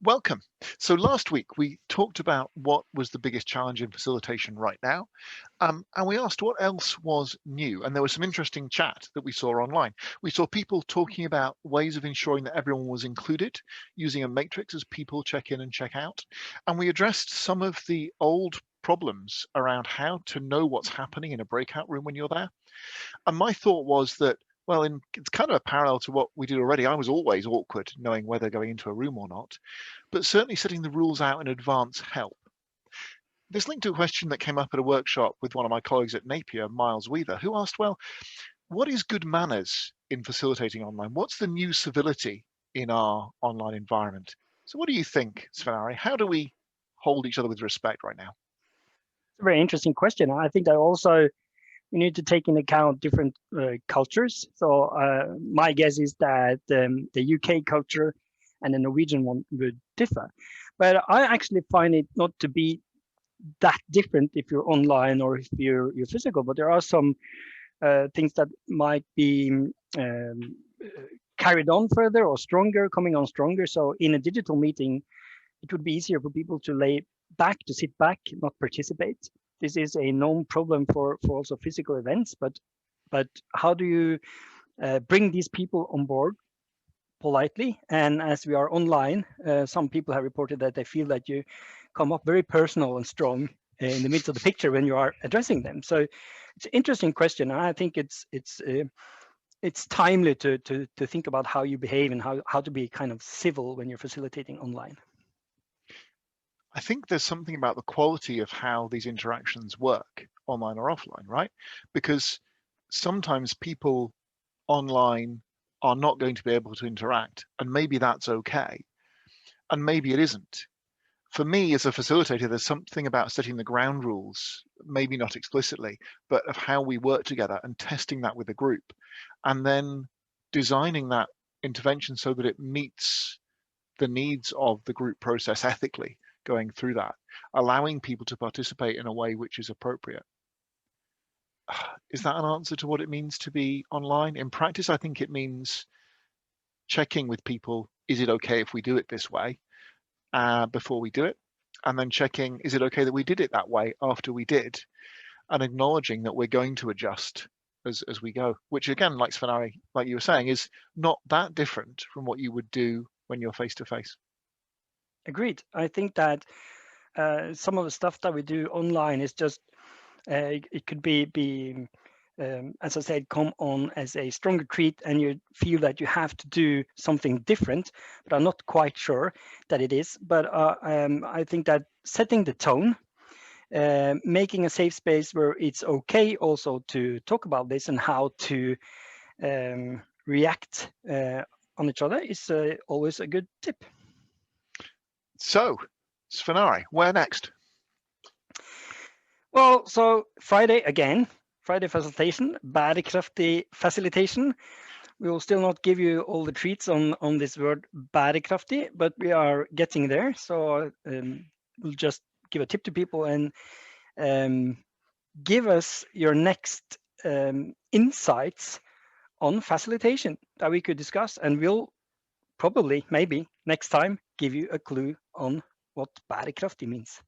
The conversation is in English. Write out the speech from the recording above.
Welcome. So last week we talked about what was the biggest challenge in facilitation right now, and we asked what else was new. And there was some interesting chat that we saw online. We saw people talking about ways of ensuring that everyone was included, using a matrix as people check in and check out. And we addressed some of the old problems around how to know what's happening in a breakout room when you're there. And my thought was that, well, it's kind of a parallel to what we did already. I was always awkward knowing whether going into a room or not, but certainly setting the rules out in advance help. This linked to a question that came up at a workshop with one of my colleagues at Napier, Miles Weaver, who asked, well, what is good manners in facilitating online? What's the new civility in our online environment? So what do you think, Sven-Ari? How do we hold each other with respect right now? It's a very interesting question. I think that also we need to take into account different cultures. So my guess is that the UK culture and the Norwegian one would differ. But I actually find it not to be that different if you're online or if you're physical. But there are some things that might be carried on further or stronger, coming on stronger. So in a digital meeting, it would be easier for people to sit back, not participate. This is a known problem for also physical events, but how do you bring these people on board politely? And as we are online, some people have reported that they feel that you come up very personal and strong in the midst of the picture when you are addressing them. So it's an interesting question. I think it's timely to think about how you behave and how to be kind of civil when you're facilitating online. I think there's something about the quality of how these interactions work, online or offline, right? Because sometimes people online are not going to be able to interact, and maybe that's okay, and maybe it isn't. For me as a facilitator, there's something about setting the ground rules, maybe not explicitly, but of how we work together and testing that with the group, and then designing that intervention so that it meets the needs of the group process ethically, going through that, allowing people to participate in a way which is appropriate. Is that an answer to what it means to be online? In practice, I think it means checking with people, is it okay if we do it this way before we do it? And then checking, is it okay that we did it that way after we did? And acknowledging that we're going to adjust as we go, which again, like Sven-Ari, like you were saying, is not that different from what you would do when you're face to face. Agreed. I think that some of the stuff that we do online is just it could be as I said, come on as a stronger treat, and you feel that you have to do something different. But I'm not quite sure that it is. But I think that setting the tone, making a safe space where it's okay also to talk about this and how to react on each other is always a good tip. So, Sven-Ari, where next? Well, so Friday again, Friday facilitation, Bærekraftig facilitation. We will still not give you all the treats on this word Bærekraftig, but we are getting there. So we'll just give a tip to people and give us your next insights on facilitation that we could discuss, and we'll probably, maybe next time, give you a clue on what Bærekraftig means.